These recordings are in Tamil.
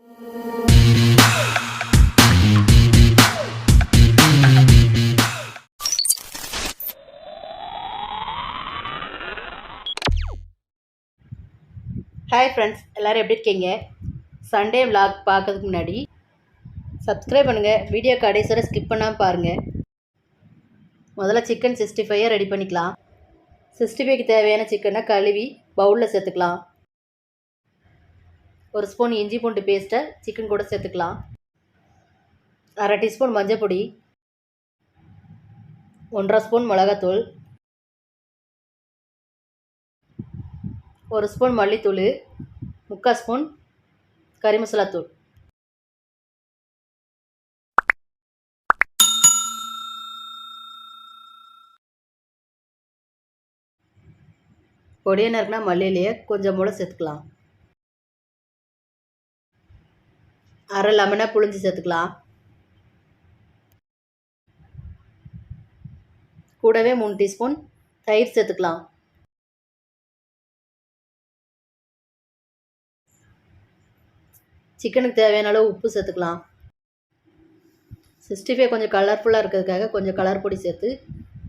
ஹாய் ஃப்ரெண்ட்ஸ், எல்லோரும் எப்படி இருக்கீங்க? சண்டே விலாக் பார்க்கறதுக்கு முன்னாடி சப்ஸ்கிரைப் பண்ணுங்கள். வீடியோ கடைசி வரை ஸ்கிப் பண்ணாமல் பாருங்கள். முதல்ல சிக்கன் 65 ரெடி பண்ணிக்கலாம். 65க்கு தேவையான சிக்கனை கழுவி பவுலில் சேர்த்துக்கலாம். ஒரு ஸ்பூன் இஞ்சி பூண்டு பேஸ்ட்டை சிக்கன் கூட சேர்த்துக்கலாம். அரை டீஸ்பூன் மஞ்சள் பொடி, 1.5 ஸ்பூன் மிளகாத்தூள், 1 ஸ்பூன் மல்லித்தூள், 3/4 ஸ்பூன் கறி மசாலா தூள். பொடியை நறுக்கினா மல்லியிலேயே கொஞ்சம் மூளை சேர்த்துக்கலாம். அரை லெமனை புழிஞ்சு சேர்த்துக்கலாம். கூடவே 3 டீஸ்பூன் தயிர் சேர்த்துக்கலாம். சிக்கனுக்கு தேவையான அளவு உப்பு சேர்த்துக்கலாம். 65 கொஞ்சம் கலர்ஃபுல்லாக இருக்கிறதுக்காக கொஞ்சம் கலர் பொடி சேர்த்து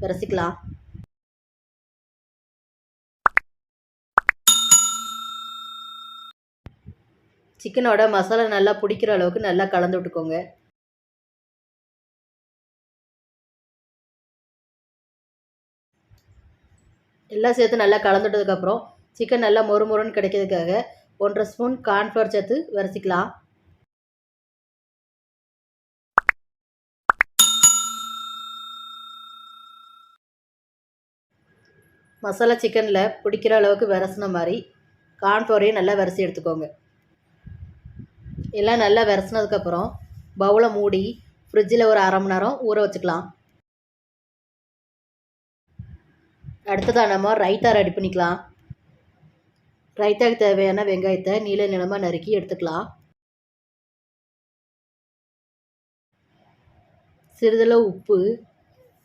விரசிக்கலாம். சிக்கனோட மசாலா நல்லா பிடிக்கிற அளவுக்கு நல்லா கலந்து விட்டுக்கோங்க. எல்லாம் சேர்த்து நல்லா கலந்து விட்டதுக்கப்புறம் சிக்கன் நல்லா மொறுமொறுன்னு கிடைக்கிறதுக்காக 1.5 ஸ்பூன் கார்ன்ஃப்ளவர் சேர்த்து விரசிக்கலாம். மசாலா சிக்கனில் பிடிக்கிற அளவுக்கு விரசின மாதிரி கார்ன்ஃப்ளவரையும் நல்லா விரசி எடுத்துக்கோங்க. எல்லாம் நல்லா விரசினதுக்கப்புறம் பவுலை மூடி ஃப்ரிட்ஜில் ஒரு அரை மணி நேரம் ஊற வச்சுக்கலாம். அடுத்ததாக நம்ம ரைத்தா ரெடி பண்ணிக்கலாம். ரைத்தாவுக்கு தேவையான வெங்காயத்தை நீள நீளமாக நறுக்கி எடுத்துக்கலாம். சிறிதளவு உப்பு,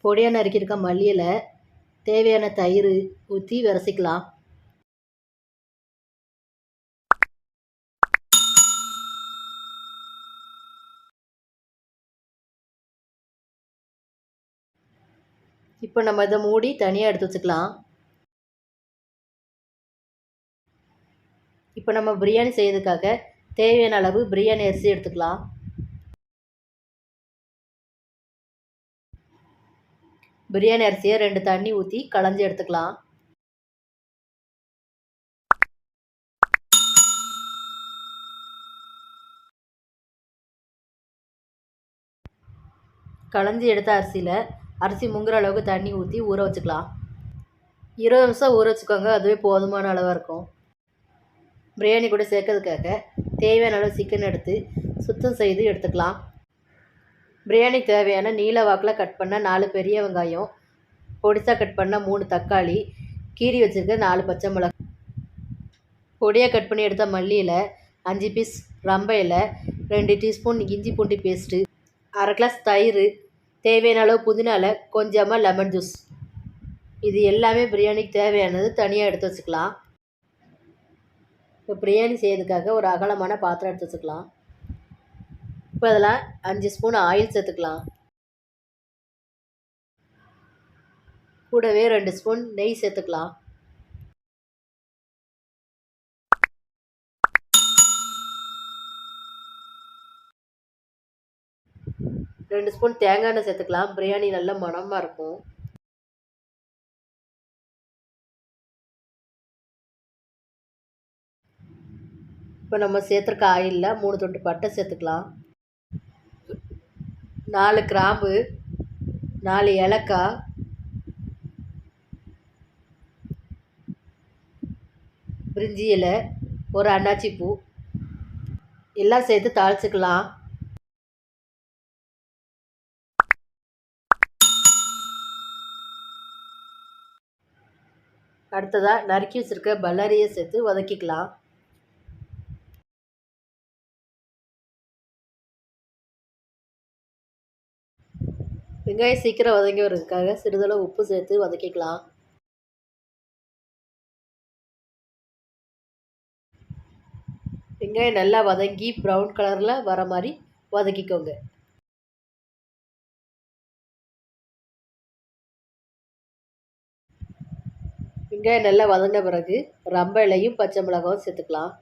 பொடியாக நறுக்கியிருக்க மல்லி இலை, தேவையான தயிர் ஊற்றி விரசிக்கலாம். இப்போ நம்ம இதை மூடி தனியாக எடுத்து வச்சுக்கலாம். இப்போ நம்ம பிரியாணி செய்யறதுக்காக தேவையான அளவு பிரியாணி அரிசி எடுத்துக்கலாம். பிரியாணி அரிசியை 2 தண்ணி ஊற்றி களைஞ்சி எடுத்துக்கலாம். களைஞ்சி எடுத்த அரிசியில் அரிசி முங்குற அளவுக்கு தண்ணி ஊற்றி ஊற வச்சுக்கலாம். 20 நிமிஷம் ஊற வச்சுக்கோங்க, அதுவே போதுமான அளவாக இருக்கும். பிரியாணி கூட சேர்க்கறதுக்காக தேவையான அளவு சிக்கன் எடுத்து சுத்தம் செய்து எடுத்துக்கலாம். பிரியாணிக்கு தேவையான நீல வாக்கில் கட் பண்ண 4 பெரிய வெங்காயம், பொடிசாக கட் பண்ண 3 தக்காளி, கீரி வச்சுருக்க 4 பச்சை மிளகாய், பொடியாக கட் பண்ணி எடுத்த மல்லி இலை, 5 பீஸ் ரம்ப இலை, 2 டீஸ்பூன் இஞ்சி பூண்டு பேஸ்ட்டு, அரை கிளாஸ் தயிர், தேவையான அளவு புதினா இலை, கொஞ்சமாக லெமன் ஜூஸ். இது எல்லாமே பிரியாணிக்கு தேவையானது தனியாக எடுத்து வச்சுக்கலாம். இப்போ பிரியாணி செய்யறதுக்காக ஒரு அகலமான பாத்திரம் எடுத்து வச்சுக்கலாம். இப்போ அதில் 5 ஸ்பூன் ஆயில் சேர்த்துக்கலாம். கூடவே 2 ஸ்பூன் நெய் சேர்த்துக்கலாம். ரெண்டு ஸ்பூன் தேங்காய் எண்ணெய் சேர்த்துக்கலாம். பிரியாணி நல்ல மணமாக இருக்கும். இப்போ நம்ம சேர்த்துருக்க ஆயிலில் 3 துண்டு பட்டை சேர்த்துக்கலாம். 4 கிராம்பு, 4 ஏலக்காய், பிரிஞ்சி இலை, ஒரு அன்னாச்சி பூ எல்லாம் சேர்த்து தாளிச்சுக்கலாம். அடுத்ததாக நறுக்கி வச்சுருக்க பல்லாரியை சேர்த்து வதக்கிக்கலாம். வெங்காயம் சீக்கிரம் வதங்கி வர்றதுக்காக சிறிதளவு உப்பு சேர்த்து வதக்கிக்கலாம். வெங்காயம் நல்லா வதங்கி ப்ரௌன் கலரில் வர மாதிரி வதக்கிக்கோங்க. வெங்காயம் நல்லா வதங்கின பிறகு ரம்ப இலையும் பச்சை மிளகாவும் சேர்த்துக்கலாம்.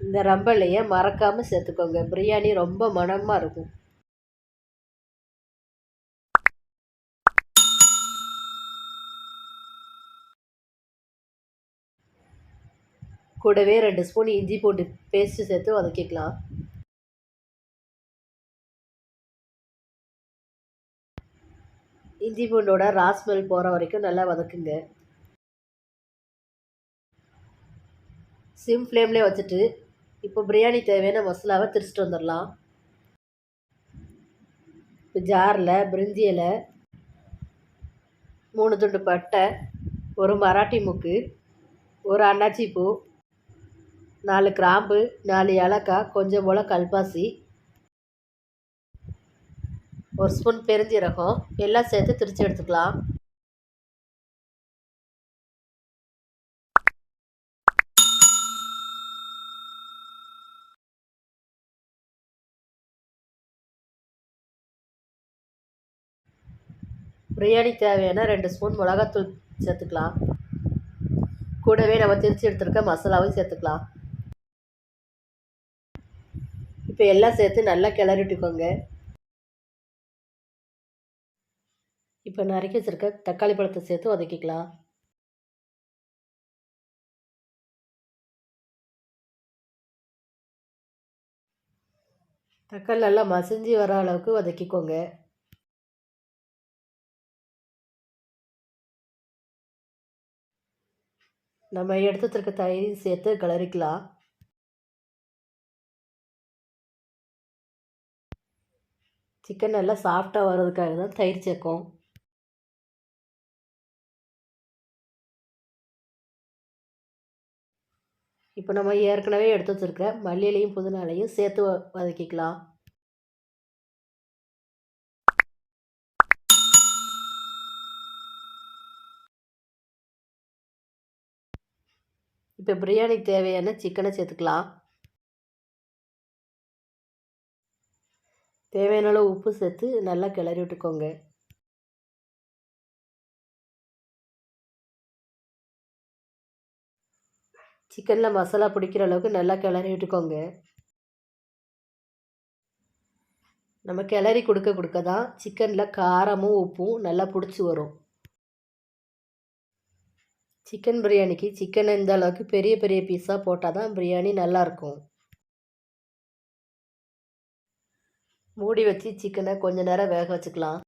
இந்த ரம்ப இலையை மறக்காமல் சேர்த்துக்கோங்க. பிரியாணி ரொம்ப மணமாக இருக்கும். கூடவே 2 ஸ்பூன் இஞ்சி பூண்டு பேஸ்ட்டு சேர்த்து வதக்கிக்கலாம். இஞ்சி பூண்டோட ரா ஸ்மெல் போகிற வரைக்கும் நல்லா வதக்குங்க. சிம் ஃப்ளேம்லேயே வச்சுட்டு இப்போ பிரியாணி தேவையான மசாலாவை திரிச்சிட்டு வந்துடலாம். இப்போ ஜாரில் பிரிஞ்சி இலை, 3 துண்டு பட்டை, ஒரு மராட்டி முக்கு, ஒரு அன்னாச்சி பூ, 4 கிராம்பு, 4 ஏலக்காய், கொஞ்சம் போல் கல்பாசி, 1 ஸ்பூன் பெருஞ்சீரகம் எல்லாம் சேர்த்து திரிச்சு எடுத்துக்கலாம். பிரியாணி தேவையான 2 ஸ்பூன் மிளகாத்தூள் சேர்த்துக்கலாம். கூடவே நம்ம திரிச்சு எடுத்துருக்க மசாலாவும் சேர்த்துக்கலாம். இப்போ எல்லாம் சேர்த்து நல்லா கிளறிட்டுக்கோங்க. இப்போ நறுக்கி வச்சுருக்க தக்காளி பழத்தை சேர்த்து வதக்கிக்கலாம். தக்காளி நல்லா மசிஞ்சு வர அளவுக்கு வதக்கிக்கோங்க. நம்ம எடுத்து வச்சுருக்க தயிர் சேர்த்து கிளறிக்கலாம். சிக்கன் நல்லா சாஃப்டாக வர்றதுக்காக தான் தயிர் சேர்க்கும். இப்போ நம்ம ஏற்கனவே எடுத்து வச்சுருக்க மல்லி இலையும் புதினா இலையும் சேர்த்து வதக்கிக்கலாம். இப்போ பிரியாணிக்கு தேவையான சிக்கனை சேர்த்துக்கலாம். தேவையான அளவு உப்பு சேர்த்து நல்லா கிளறி விட்டுக்கோங்க. சிக்கனில் மசாலா பிடிக்கிற அளவுக்கு நல்லா கிளறி விட்டுக்கோங்க. நம்ம கிளறி கொடுக்க தான் சிக்கனில் காரமும் உப்பும் நல்லா பிடிச்சி வரும். சிக்கன் பிரியாணிக்கு சிக்கனை இந்த அளவுக்கு பெரிய பெரிய பீஸாக போட்டால் தான் பிரியாணி நல்லாயிருக்கும். மூடி வச்சு சிக்கனை கொஞ்ச நேரம் வேக வச்சுக்கலாம்.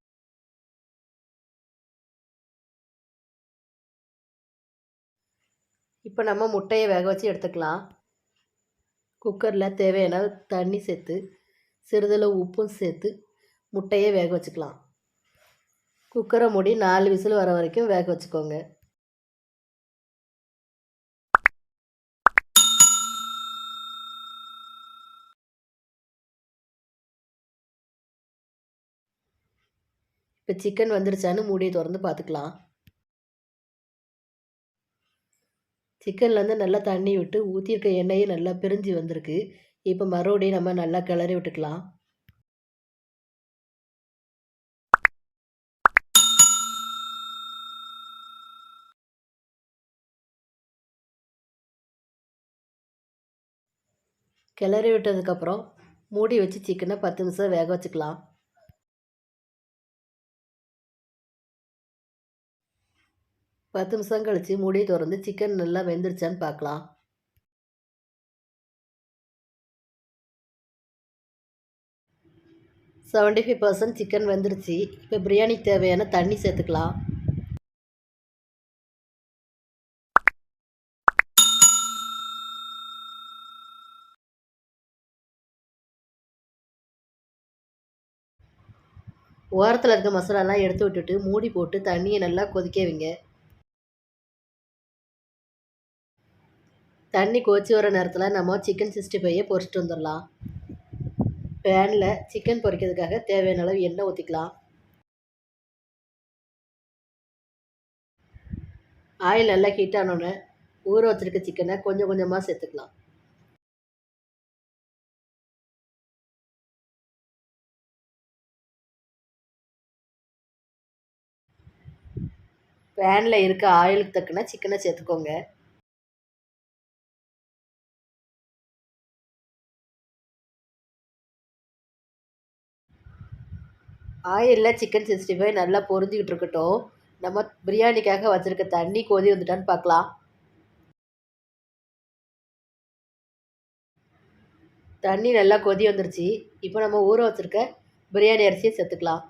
இப்போ நம்ம முட்டையை வேக வச்சு எடுத்துக்கலாம். குக்கரில் தேவையான தண்ணி சேர்த்து சிறிதளவு உப்பும் சேர்த்து முட்டையை வேக வச்சுக்கலாம். குக்கரை மூடி 4 விசில் வர வரைக்கும் வேக வச்சுக்கோங்க. இப்போ சிக்கன் வந்துருச்சான்னு மூடியை திறந்து பார்த்துக்கலாம். சிக்கன்லேருந்து நல்லா தண்ணி விட்டு ஊற்றிருக்க எண்ணெயும் நல்லா பிரிஞ்சு வந்திருக்கு. இப்போ மறுபடியும் நம்ம நல்லா கிளறி விட்டுக்கலாம். கிளறி விட்டதுக்கப்புறம் மூடி வச்சு சிக்கனை 10 நிமிஷம் வேக வச்சுக்கலாம். பத்து நிமிஷம் கழித்து மூடியை திறந்து சிக்கன் நல்லா வெந்துருச்சான்னு பார்க்கலாம். செவன்ட்டி 75% சிக்கன் வெந்துருச்சு. இப்போ பிரியாணிக்கு தேவையான தண்ணி சேர்த்துக்கலாம். ஓரத்தில் இருக்க மசாலாலாம் எடுத்து விட்டுட்டு மூடி போட்டு தண்ணியை நல்லா கொதிக்க வைங்க. தண்ணி கொதிச்சு வர நேரத்தில் நம்ம சிக்கன் 65 பொரிச்சிட்டு வந்துடலாம். பேனில் சிக்கன் பொரிக்கிறதுக்காக தேவையான அளவு எண்ணெய் ஊற்றிக்கலாம். ஆயில் நல்லா ஹீட் ஆனோடனே ஊற வச்சுருக்க சிக்கனை கொஞ்சம் கொஞ்சமாக சேர்த்துக்கலாம். பேனில் இருக்க ஆயிலுக்கு தக்கன சிக்கனை சேர்த்துக்கோங்க. ஆயிலில் சிக்கன் 65 நல்லா பொரிஞ்சிக்கிட்டு இருக்கட்டும். நம்ம பிரியாணிக்காக வச்சுருக்க தண்ணி கொதி வந்துட்டான்னு பார்க்கலாம். தண்ணி நல்லா கொதி வந்துருச்சு. இப்போ நம்ம ஊற வச்சுருக்க பிரியாணி அரிசியை சேர்த்துக்கலாம்.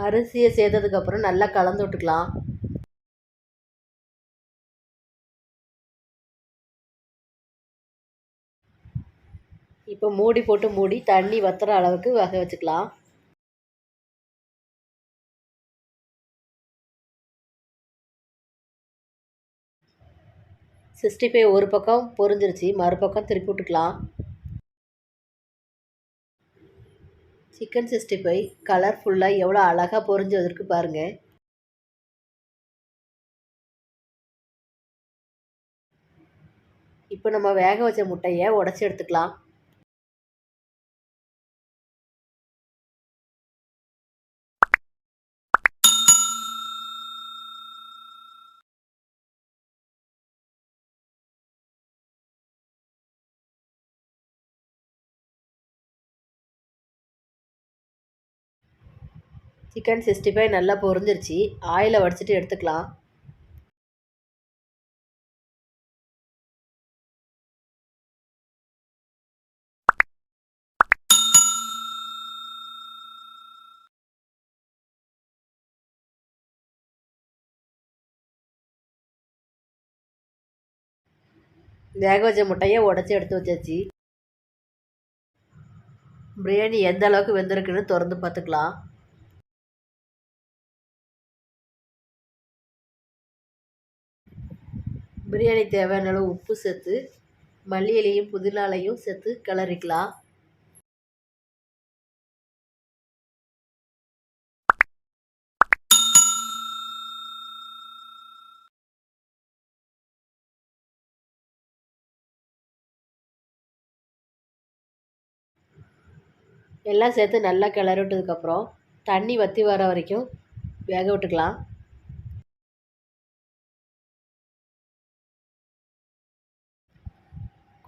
அரிசியை சேர்த்ததுக்கப்புறம் நல்லா கலந்து விட்டுக்கலாம். இப்போ மூடி போட்டு மூடி தண்ணி வத்துற அளவுக்கு வேக வச்சுக்கலாம். சிக்ஸ்டி ஃபைவ் ஒரு பக்கம் பொரிஞ்சிருச்சு, மறுபக்கம் திருப்பி விட்டுக்கலாம். சிக்கன் 65 கலர்ஃபுல்லாக எவ்வளோ அழகாக பொரிஞ்சு வந்திருக்கு பாருங்கள். இப்போ நம்ம வேக வச்ச முட்டையை உடச்சி எடுத்துக்கலாம். சிக்கன் 65 நல்லா பொரிஞ்சிருச்சு, ஆயிலை வடிச்சிட்டு எடுத்துக்கலாம். வேக வச்ச முட்டையை உடச்சி எடுத்து வச்சாச்சு. பிரியாணி எந்த அளவுக்கு வெந்திருக்குன்னு திறந்து பார்த்துக்கலாம். பிரியாணி தேவையான அளவு உப்பு சேர்த்து மல்லி இலையும் புதினா இலையும் சேர்த்து கிளறிக்கலாம். எல்லாம் சேர்த்து நல்லா கிளறி விட்டதுக்கப்புறம் தண்ணி வற்றி வர வரைக்கும் வேக விட்டுக்கலாம்.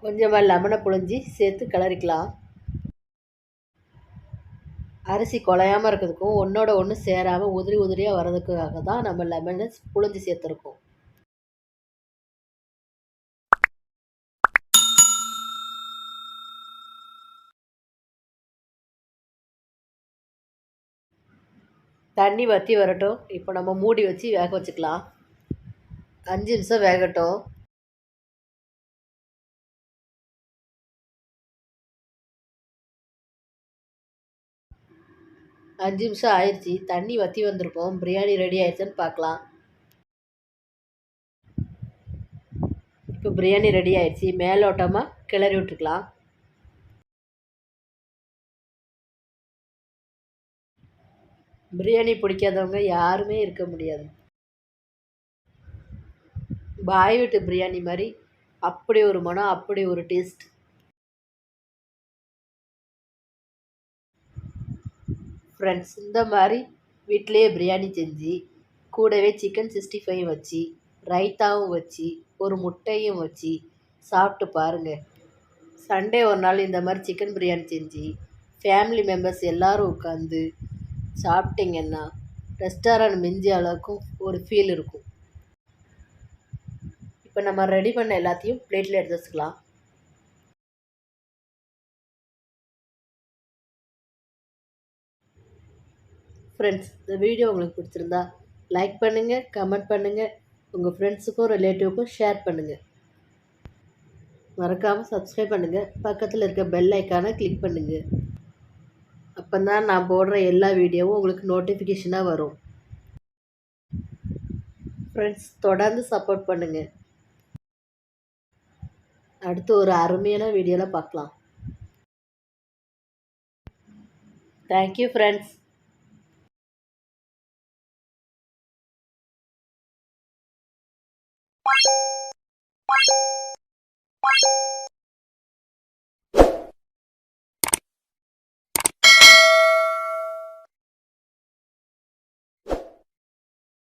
கொஞ்சமாக லெமனை புழிஞ்சி சேர்த்து கிளறிக்கலாம். அரிசி குழையாமல் இருக்கிறதுக்கும் ஒன்றோட ஒன்று சேராமல் உதிரி உதிரியாக வர்றதுக்காக தான் நம்ம லெமனை புழிஞ்சி சேர்த்துருக்கோம். தண்ணி வற்றி வரட்டும். இப்போ நம்ம மூடி வச்சு வேக வச்சுக்கலாம். 5 நிமிஷம் வேகட்டும். 5 நிமிஷம் ஆயிடுச்சு, தண்ணி வற்றி வந்திருக்கோம். பிரியாணி ரெடி ஆயிடுச்சுன்னு பார்க்கலாம். இப்போ பிரியாணி ரெடி ஆயிடுச்சு, மேலோட்டமாக கிளறி விட்டுக்கலாம். பிரியாணி பிடிக்காதவங்க யாருமே இருக்க முடியாது. பாய் வீட்டு பிரியாணி மாதிரி அப்படி ஒரு மனம், அப்படி ஒரு டேஸ்ட். ஃப்ரெண்ட்ஸ், இந்த மாதிரி வீட்டிலேயே பிரியாணி செஞ்சு கூடவே சிக்கன் 65 வச்சு ரைத்தாவும் வச்சு ஒரு முட்டையும் வச்சு சாப்பிட்டு பாருங்கள். சண்டே ஒரு நாள் இந்த மாதிரி சிக்கன் பிரியாணி செஞ்சு ஃபேமிலி மெம்பர்ஸ் எல்லோரும் உட்காந்து சாப்பிட்டிங்கன்னா ரெஸ்டாரண்ட் மிஞ்சி அளவுக்கும் ஒரு ஃபீல் இருக்கும். இப்போ நம்ம ரெடி பண்ண எல்லாத்தையும் பிளேட்டில் எடுத்து வச்சுக்கலாம். ஃப்ரெண்ட்ஸ், இந்த வீடியோ உங்களுக்கு பிடிச்சிருந்தா லைக் பண்ணுங்கள், கமெண்ட் பண்ணுங்கள், உங்கள் ஃப்ரெண்ட்ஸுக்கும் ரிலேட்டிவ்க்கும் ஷேர் பண்ணுங்கள். மறக்காமல் சப்ஸ்கிரைப் பண்ணுங்கள். பக்கத்தில் இருக்க பெல் ஐக்கானை கிளிக் பண்ணுங்கள். அப்போ தான் நான் போடுற எல்லா வீடியோவும் உங்களுக்கு நோட்டிஃபிகேஷனாக வரும். ஃப்ரெண்ட்ஸ், தொடர்ந்து சப்போர்ட் பண்ணுங்கள். அடுத்து ஒரு அருமையான வீடியோவில் பார்க்கலாம். Thank you friends.